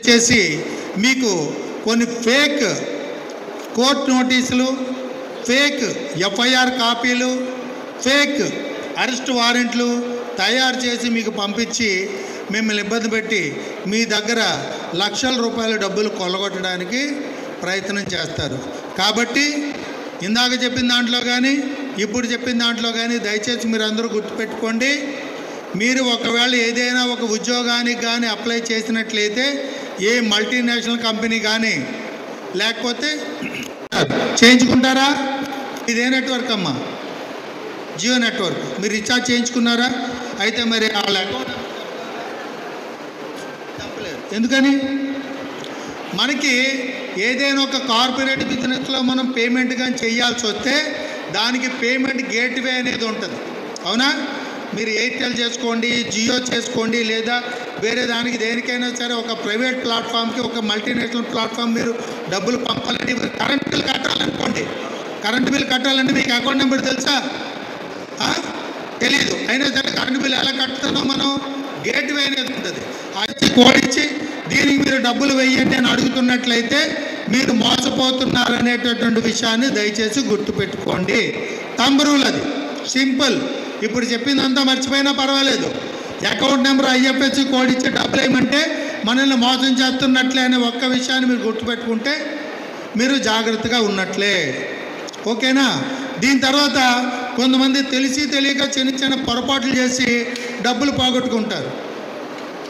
చేసి మీకు కొన్ని ఫేక్ కోర్టు నోటీసులు, ఫేక్ ఎఫ్ఐఆర్ కాపీలు, ఫేక్ అరెస్ట్ వారెంట్లు తయారు చేసి మీకు పంపించి మిమ్మల్ని ఇబ్బంది పెట్టి మీ దగ్గర లక్షల రూపాయల డబ్బులు కొల్లగొట్టడానికి ప్రయత్నం చేస్తారు. కాబట్టి ఇందాక చెప్పిన దాంట్లో కానీ ఇప్పుడు చెప్పిన దాంట్లో కానీ దయచేసి మీరు అందరూ గుర్తుపెట్టుకోండి. మీరు ఒకవేళ ఏదైనా ఒక ఉద్యోగానికి కానీ అప్లై చేసినట్లయితే ఏ మల్టీనేషనల్ కంపెనీ కానీ లేకపోతే చేయించుకుంటారా? ఇదే నెట్వర్క్ అమ్మా, జియో నెట్వర్క్. మీరు రీఛార్జ్ చేయించుకున్నారా? అయితే మరి వాళ్ళ అకౌంట్ తప్పలేదు. ఎందుకని? మనకి ఏదైనా ఒక కార్పొరేట్ బిజినెస్లో మనం పేమెంట్ కానీ చేయాల్సి వస్తే దానికి పేమెంట్ గేట్వే అనేది ఉంటుంది. అవునా? మీరు ఎయిర్టెల్ చేసుకోండి, జియో చేసుకోండి, లేదా వేరే దానికి దేనికైనా సరే ఒక ప్రైవేట్ ప్లాట్ఫామ్కి, ఒక మల్టీనేషనల్ ప్లాట్ఫామ్ మీరు డబ్బులు పంపాలంటే, కరెంట్ బిల్ కట్టాలనుకోండి. కరెంట్ బిల్ కట్టాలంటే మీకు అకౌంట్ నెంబర్ తెలుసా? తెలీదు. అయినా సరే కరెంట్ బిల్ ఎలా కట్టుతున్నాం మనం? గేట్వే అనేది ఉంటుంది. అది కోడ్ ఇచ్చి దీనికి మీరు డబ్బులు వేయండి అని అడుగుతున్నట్లయితే మీరు మోసపోతున్నారనేటటువంటి విషయాన్ని దయచేసి గుర్తుపెట్టుకోండి. థంబ్ రూల్ అది, సింపుల్. ఇప్పుడు చెప్పిందంతా మర్చిపోయినా పర్వాలేదు. అకౌంట్ నెంబర్ ఐఎఫ్ఎస్సి కోడ్ ఇచ్చి డబ్బులు వేయమంటే మనల్ని మోసం చేస్తున్నట్లే అనే ఒక్క విషయాన్ని మీరు గుర్తుపెట్టుకుంటే మీరు జాగ్రత్తగా ఉన్నట్లే. ఓకేనా? దీని తర్వాత కొంతమంది తెలిసి తెలియక చిన్న చిన్న పొరపాట్లు చేసి డబ్బులు పోగొట్టుకుంటారు.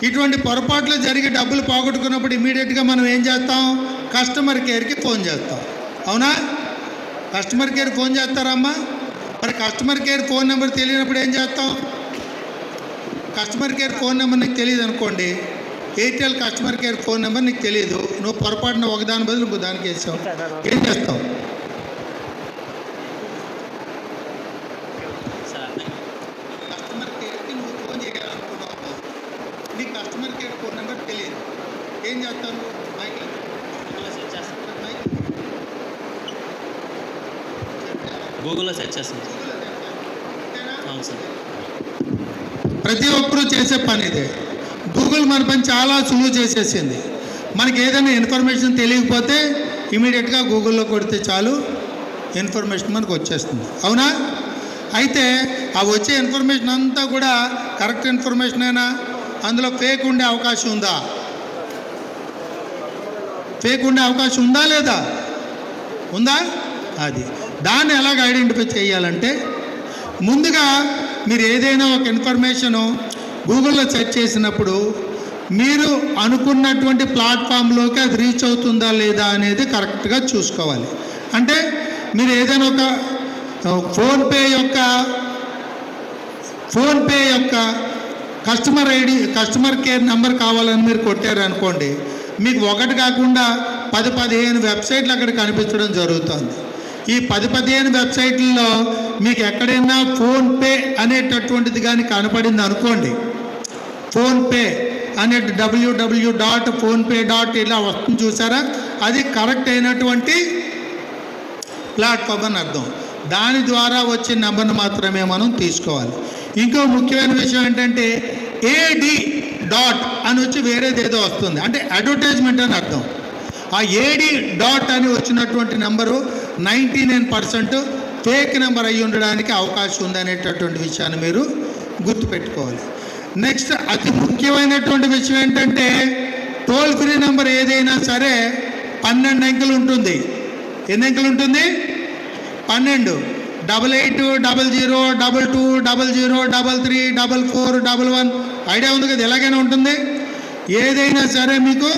ఇటువంటి పొరపాట్లు జరిగి డబ్బులు పోగొట్టుకున్నప్పుడు ఇమీడియట్గా మనం ఏం చేస్తాం? కస్టమర్ కేర్కి ఫోన్ చేస్తాం. అవునా? కస్టమర్ కేర్ ఫోన్ చేస్తారమ్మా? మరి కస్టమర్ కేర్ ఫోన్ నెంబర్ తెలియనప్పుడు ఏం చేస్తాం? కస్టమర్ కేర్ ఫోన్ నెంబర్ నీకు తెలియదు అనుకోండి, Airtel customer care phone number నీకు తెలియదు, నువ్వు పొరపాటున ఒకదాని బదులు ఇంకో దానికి వేసావు, ఏం చేస్తావు? కస్టమర్ కేర్కి నువ్వు ఫోన్ చేయాలనుకున్నావు, నీ కస్టమర్ కేర్ ఫోన్ నెంబర్ తెలియదు, ఏం చేస్తావు? గూగుల్లో సెర్చ్ చేస్తాను. అవును సార్. ప్రతి ఒక్కరూ చేసే పని ఇదే. గూగుల్ మన పని చాలా సులువు చేసేసింది. మనకి ఏదైనా ఇన్ఫర్మేషన్ తెలియకపోతే ఇమీడియట్గా గూగుల్లో కొడితే చాలు, ఇన్ఫర్మేషన్ మనకు వచ్చేస్తుంది. అవునా? అయితే ఆ వచ్చే ఇన్ఫర్మేషన్ అంతా కూడా కరెక్ట్ ఇన్ఫర్మేషన్ అయినా అందులో ఫేక్ ఉండే అవకాశం ఉందా? ఫేక్ ఉండే అవకాశం ఉందా లేదా? ఉందా? అది దాన్ని ఎలాగ ఐడెంటిఫై చేయాలంటే, ముందుగా మీరు ఏదైనా ఒక ఇన్ఫర్మేషను గూగుల్లో సెర్చ్ చేసినప్పుడు మీరు అనుకున్నటువంటి ప్లాట్ఫామ్లోకి అది రీచ్ అవుతుందా లేదా అనేది కరెక్ట్గా చూసుకోవాలి. అంటే మీరు ఏదైనా ఒక ఫోన్పే యొక్క కస్టమర్ కేర్ నెంబర్ కావాలని మీరు కొట్టారనుకోండి, మీకు ఒకటి కాకుండా 10-15 వెబ్సైట్లు అక్కడ కనిపించడం జరుగుతుంది. ఈ 10-15 వెబ్సైట్లలో మీకు ఎక్కడైనా ఫోన్పే అనేటటువంటిది కానీ కనపడింది అనుకోండి, ఫోన్పే అనే www.phonepe. ఇలా వస్తుంది చూసారా? అది కరెక్ట్ అయినటువంటి ప్లాట్ఫామ్ అని అర్థం. దాని ద్వారా వచ్చే నెంబర్ను మాత్రమే మనం తీసుకోవాలి. ఇంకో ముఖ్యమైన విషయం ఏంటంటే ఏడి డాట్ అని వచ్చి వేరేది ఏదో వస్తుంది, అంటే అడ్వర్టైజ్మెంట్ అని అర్థం. ఆ ఏడి డాట్ అని వచ్చినటువంటి నెంబరు 99% ఫేక్ నెంబర్ అయ్యి ఉండడానికి అవకాశం ఉందనేటటువంటి విషయాన్ని మీరు గుర్తుపెట్టుకోవాలి. నెక్స్ట్ అతి ముఖ్యమైనటువంటి విషయం ఏంటంటే టోల్ ఫ్రీ నెంబర్ ఏదైనా సరే 12 అంకెలు ఉంటుంది. ఎన్ని అంకెలు ఉంటుంది? 12. 88002200334411 ఐడియా ఉంది కదా? ఎలాగైనా ఉంటుంది. ఏదైనా సరే మీకు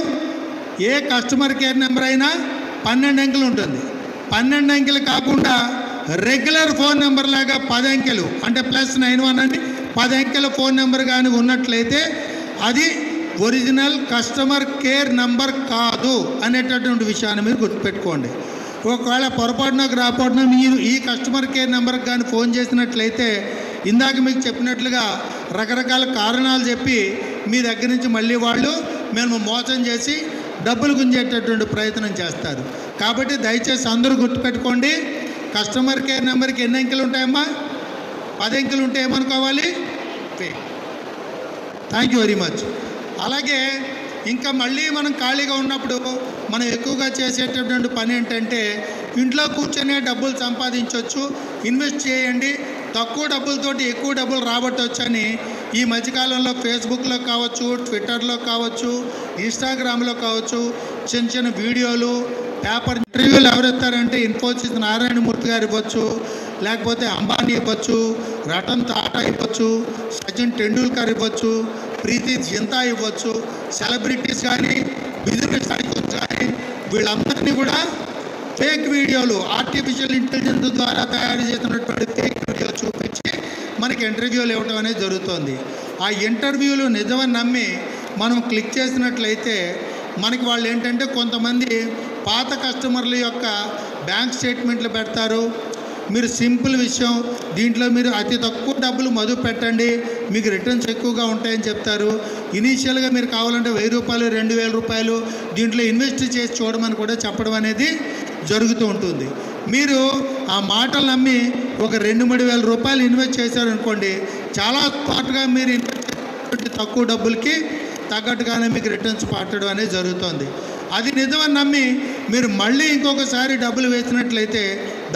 ఏ కస్టమర్ కేర్ నెంబర్ అయినా 12 అంకెలు ఉంటుంది. 12 అంకెలు కాకుండా రెగ్యులర్ ఫోన్ నెంబర్ లాగా 10 అంకెలు అంటే +91 అని 10 అంకెల ఫోన్ నెంబర్ కానీ ఉన్నట్లయితే అది ఒరిజినల్ కస్టమర్ కేర్ నెంబర్ కాదు అనేటటువంటి విషయాన్ని మీరు గుర్తుపెట్టుకోండి. ఒకవేళ పొరపాటున మీరు ఈ కస్టమర్ కేర్ నెంబర్కి కానీ ఫోన్ చేసినట్లయితే ఇందాక మీకు చెప్పినట్లుగా రకరకాల కారణాలు చెప్పి మీ దగ్గర నుంచి మళ్ళీ వాళ్ళు మేము మోసం చేసి డబ్బులు గుంజేటటువంటి ప్రయత్నం చేస్తారు. కాబట్టి దయచేసి అందరూ గుర్తుపెట్టుకోండి, కస్టమర్ కేర్ నెంబర్కి ఎన్ని అంకెలు ఉంటాయమ్మా? 10 అంకెలు ఉంటే ఏమనుకోవాలి? Thank you very much. అలాగే ఇంకా మళ్ళీ మనం ఖాళీగా ఉన్నప్పుడు మనం ఎక్కువగా చేసేటటువంటి పని ఏంటంటే ఇంట్లో కూర్చొనే డబ్బులు సంపాదించవచ్చు, ఇన్వెస్ట్ చేయండి, తక్కువ డబ్బులతోటి ఎక్కువ డబ్బులు రాబట్టవచ్చు అని ఈ మధ్యకాలంలో ఫేస్బుక్లో కావచ్చు, ట్విట్టర్లో కావచ్చు, ఇన్స్టాగ్రామ్లో కావచ్చు చిన్న చిన్న వీడియోలు, పేపర్ ఇంటర్వ్యూలు ఎవరు ఇస్తారంటే ఇన్ఫోసిస్ నారాయణమూర్తి గారు ఇవ్వచ్చు, లేకపోతే అంబానీ ఇవ్వచ్చు, రతన్ టాటా ఇవ్వచ్చు, సచిన్ టెండూల్కర్ ఇవ్వచ్చు, ప్రీతి జింతా ఇవ్వచ్చు, సెలబ్రిటీస్ కానీ బిజినెస్ ఐకాన్స్ కానీ వీళ్ళందరినీ కూడా ఫేక్ వీడియోలు ఆర్టిఫిషియల్ ఇంటెలిజెన్స్ ద్వారా తయారు చేసినటువంటి ఫేక్ వీడియోలు చూపించి మనకి ఇంటర్వ్యూలు ఇవ్వడం అనేది జరుగుతుంది. ఆ ఇంటర్వ్యూలు నిజమని నమ్మి మనం క్లిక్ చేసినట్లయితే మనకి వాళ్ళు ఏంటంటే కొంతమంది పాత కస్టమర్ల యొక్క బ్యాంక్ స్టేట్మెంట్లు పెడతారు. మీరు సింపుల్ విషయం, దీంట్లో మీరు అతి తక్కువ డబ్బులు మదుపు పెట్టండి, మీకు రిటర్న్స్ ఎక్కువగా ఉంటాయని చెప్తారు. ఇనీషియల్గా మీరు కావాలంటే 1000 రూపాయలు 2000 రూపాయలు దీంట్లో ఇన్వెస్ట్ చేసి చూడమని కూడా చెప్పడం అనేది జరుగుతూ ఉంటుంది. మీరు ఆ మాటలు నమ్మి ఒక 2-3 వేల రూపాయలు ఇన్వెస్ట్ చేశారనుకోండి, చాలా స్పాట్గా మీరు ఇన్వెస్ట్ చేసినటువంటి తక్కువ డబ్బులకి తగ్గట్టుగానే మీకు రిటర్న్స్ పట్టడం అనేది జరుగుతుంది. అది నిజమని నమ్మి మీరు మళ్ళీ ఇంకొకసారి డబ్బులు వేసినట్లయితే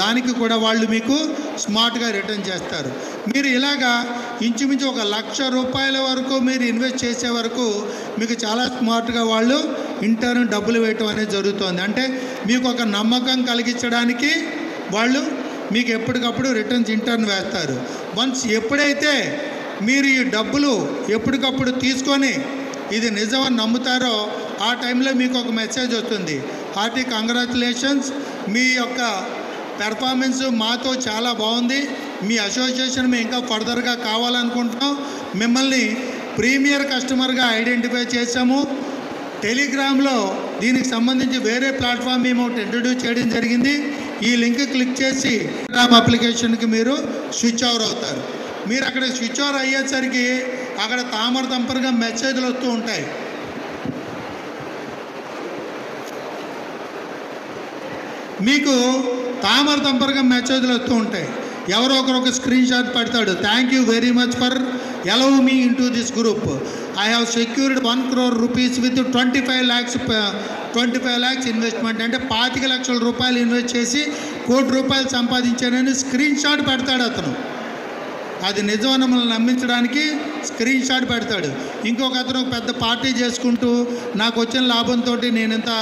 దానికి కూడా వాళ్ళు మీకు స్మార్ట్గా రిటర్న్ చేస్తారు. మీరు ఇలాగా ఇంచుమించు 1,00,000 రూపాయల వరకు మీరు ఇన్వెస్ట్ చేసే వరకు మీకు చాలా స్మార్ట్గా వాళ్ళు ఇంటర్న్ డబ్బులు వేయటం అనేది జరుగుతుంది. అంటే మీకు ఒక నమ్మకం కలిగించడానికి వాళ్ళు మీకు ఎప్పటికప్పుడు రిటర్న్స్ ఇంటర్న్ వేస్తారు. వన్స్ ఎప్పుడైతే మీరు ఈ డబ్బులు ఎప్పటికప్పుడు తీసుకొని ఇది నిజమని నమ్ముతారో ఆ టైంలో మీకు ఒక మెసేజ్ వస్తుంది, హార్టీ కంగ్రాచులేషన్స్, మీ యొక్క పెర్ఫార్మెన్స్ మాతో చాలా బాగుంది, మీ అసోసియేషన్ మేము ఇంకా ఫర్దర్గా కావాలనుకుంటున్నాం, మిమ్మల్ని ప్రీమియర్ కస్టమర్గా ఐడెంటిఫై చేసాము, టెలిగ్రామ్లో దీనికి సంబంధించి వేరే ప్లాట్ఫామ్ మేము ఇంట్రడ్యూస్ చేయడం జరిగింది, ఈ లింక్ క్లిక్ చేసి టెలిగ్రామ్ అప్లికేషన్కి మీరు స్విచ్ ఓవర్ అవుతారు. మీరు అక్కడ స్విచ్ ఓవర్ అయ్యేసరికి అక్కడ తామర తంపరగా మెసేజ్లు వస్తూ ఉంటాయి. మీకు తామర తంపరగా మెసేజ్లు వస్తూ ఉంటాయి. ఎవరో ఒకరు స్క్రీన్ షాట్ పెడతాడు, thank you very much for allow me in to this group, I have secured 1 crore rupees with 25 lakhs investment. అంటే 25 లక్షల రూపాయలు ఇన్వెస్ట్ చేసి 1 కోటి రూపాయలు సంపాదించానని స్క్రీన్ షాట్ పెడతాడు అతను. అది నిజమని మనల్ని నమ్మించడానికి స్క్రీన్ షాట్ పెడతాడు. ఇంకొక అతను పెద్ద పార్టీ చేసుకుంటూ నాకు వచ్చిన లాభంతో నేను ఇంత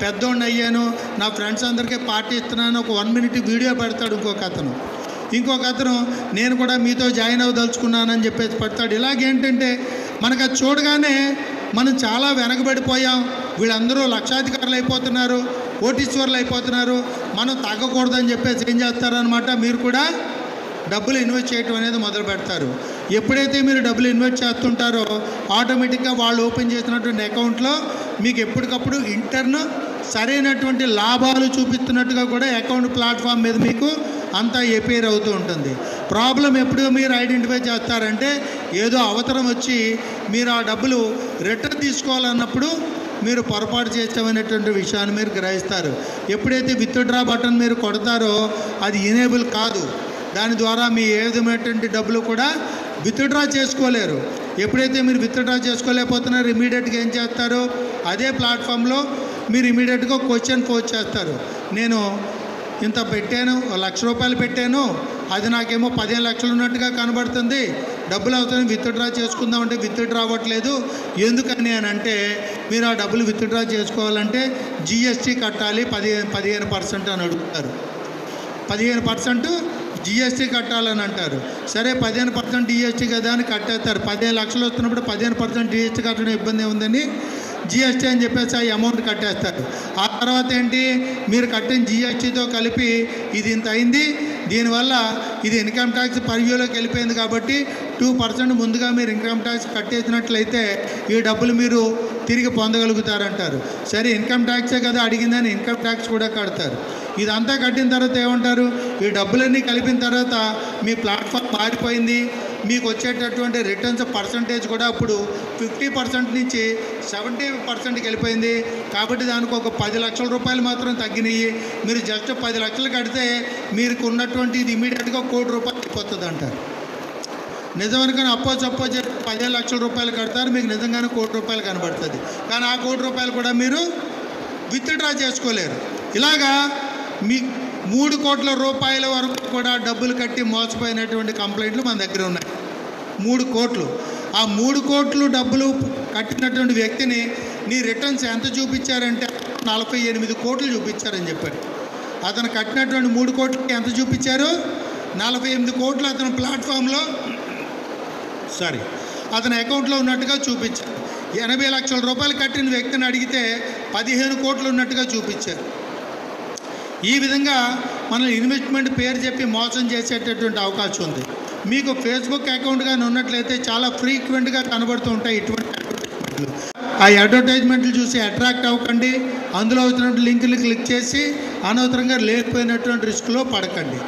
పెద్దోడిని అయ్యాను, నా ఫ్రెండ్స్ అందరికీ పార్టీ ఇస్తున్నాను, ఒక 1 minute వీడియో పెడతాడు ఇంకొక అతను నేను కూడా మీతో జాయిన్ అవ్వదలుచుకున్నానని చెప్పేసి పెడతాడు. ఇలాగేంటంటే మనకు అది చూడగానే మనం చాలా వెనకబడిపోయాం, వీళ్ళందరూ లక్షాధికారులు అయిపోతున్నారు, కోటీశ్వర్లు అయిపోతున్నారు, మనం తగ్గకూడదని చెప్పేసి ఏం చేస్తారనమాట, మీరు కూడా డబ్బులు ఇన్వెస్ట్ చేయటం అనేది మొదలు పెడతారు. ఎప్పుడైతే మీరు డబ్బులు ఇన్వెస్ట్ చేస్తుంటారో ఆటోమేటిక్గా వాళ్ళు ఓపెన్ చేసినటువంటి అకౌంట్లో మీకు ఎప్పటికప్పుడు ఇంటర్న్ సరైనటువంటి లాభాలు చూపిస్తున్నట్టుగా కూడా అకౌంట్ ప్లాట్ఫామ్ మీద మీకు అంతా ఎపేర్ అవుతూ ఉంటుంది. ప్రాబ్లం ఎప్పుడు మీరు ఐడెంటిఫై చేస్తారంటే ఏదో అవసరం వచ్చి మీరు ఆ డబ్బులు రిటర్న్ తీసుకోవాలన్నప్పుడు మీరు పొరపాటు చేస్తామనేటువంటి విషయాన్ని మీరు గ్రహిస్తారు. ఎప్పుడైతే విత్డ్రా బటన్ మీరు కొడతారో అది ఎనేబుల్ కాదు, దాని ద్వారా మీ ఏ విధమైనటువంటి డబ్బులు కూడా విత్డ్రా చేసుకోలేరు. ఎప్పుడైతే మీరు విత్డ్రా చేసుకోలేకపోతున్నారో ఇమీడియట్గా ఏం చేస్తారు, అదే ప్లాట్ఫామ్లో మీరు ఇమీడియట్గా క్వశ్చన్ పోస్ట్ చేస్తారు, నేను ఇంత పెట్టాను, 1,00,000 రూపాయలు పెట్టాను, అది నాకేమో 15 లక్షలు ఉన్నట్టుగా కనబడుతుంది, డబ్బులు అవుతుంది విత్డ్రా చేసుకుందామంటే విత్డ్రా అవ్వట్లేదు, ఎందుకని అని అంటే మీరు ఆ డబ్బులు విత్డ్రా చేసుకోవాలంటే జిఎస్టీ కట్టాలి 15% అని అడుగుతారు. 15% జిఎస్టీ కట్టాలని అంటారు. సరే 15% జిఎస్టీ కదా అని కట్టేస్తారు. 15 లక్షలు వస్తున్నప్పుడు 15% జిఎస్టీ కట్టడం ఇబ్బంది ఉందని జిఎస్టీ అని చెప్పేసి ఆ అమౌంట్ కట్టేస్తారు. ఆ తర్వాత ఏంటి, మీరు కట్టిన జిఎస్టీతో కలిపి ఇది ఇంత అయింది, దీనివల్ల ఇది ఇన్కమ్ ట్యాక్స్ పర్వ్యూలోకి వెళ్ళిపోయింది కాబట్టి 2% ముందుగా మీరు ఇన్కమ్ ట్యాక్స్ కట్టేసినట్లయితే ఈ డబ్బులు మీరు తిరిగి పొందగలుగుతారంటారు. సరే ఇన్కమ్ ట్యాక్సే కదా అడిగిందని ఇన్కమ్ ట్యాక్స్ కూడా కడతారు. ఇదంతా కట్టిన తర్వాత ఏమంటారు, ఈ డబ్బులన్నీ కలిపిన తర్వాత మీ ప్లాట్ఫామ్ మారిపోయింది, మీకు వచ్చేటటువంటి రిటర్న్స్ పర్సంటేజ్ కూడా ఇప్పుడు 50% నుంచి 70%కి వెళ్ళిపోయింది, కాబట్టి దానికి ఒక 10 లక్షల రూపాయలు మాత్రం తగ్గినాయి, మీరు జస్ట్ 10 లక్షలు కడితే మీకు ఉన్నటువంటి ఇది ఇమీడియట్గా 1 కోటి రూపాయలు అయిపోతుంది అంటారు. నిజమనుకొని అప్పో చెప్పో 15 లక్షల రూపాయలు కడతారు, మీకు నిజంగానే ₹1,00,00,000 కనబడుతుంది. కానీ ఆ ₹1,00,00,000 కూడా మీరు విత్డ్రా చేసుకోలేరు. ఇలాగా మీ ₹3,00,00,000 వరకు కూడా డబ్బులు కట్టి మోసపోయినటువంటి కంప్లైంట్లు మన దగ్గర ఉన్నాయి. 3 కోట్లు. ఆ 3 కోట్లు డబ్బులు కట్టినటువంటి వ్యక్తిని నీ రిటర్న్స్ ఎంత చూపించారంటే 48 కోట్లు చూపించారని చెప్పారు. అతను కట్టినటువంటి 3 కోట్లకి ఎంత చూపించారు? 48 కోట్లు అతను ప్లాట్ఫామ్లో అతని అకౌంట్లో ఉన్నట్టుగా చూపించారు. 80 లక్షల రూపాయలు కట్టిన వ్యక్తిని అడిగితే 15 కోట్లు ఉన్నట్టుగా చూపించారు. ఈ విధంగా మన ఇన్వెస్ట్మెంట్ పేరు చెప్పి మోసం చేసేటటువంటి అవకాశం ఉంది. మీకు ఫేస్బుక్ అకౌంట్ కానీ ఉన్నట్లయితే చాలా ఫ్రీక్వెంట్గా కనబడుతూ ఉంటాయి ఇటువంటి అడ్వర్టైజ్మెంట్లు. ఆ అడ్వర్టైజ్మెంట్లు చూసి అట్రాక్ట్ అవ్వకండి. అందులో అవుతున్నటువంటి లింకులు క్లిక్ చేసి అనవసరంగా లేకపోయినటువంటి రిస్క్లో పడకండి.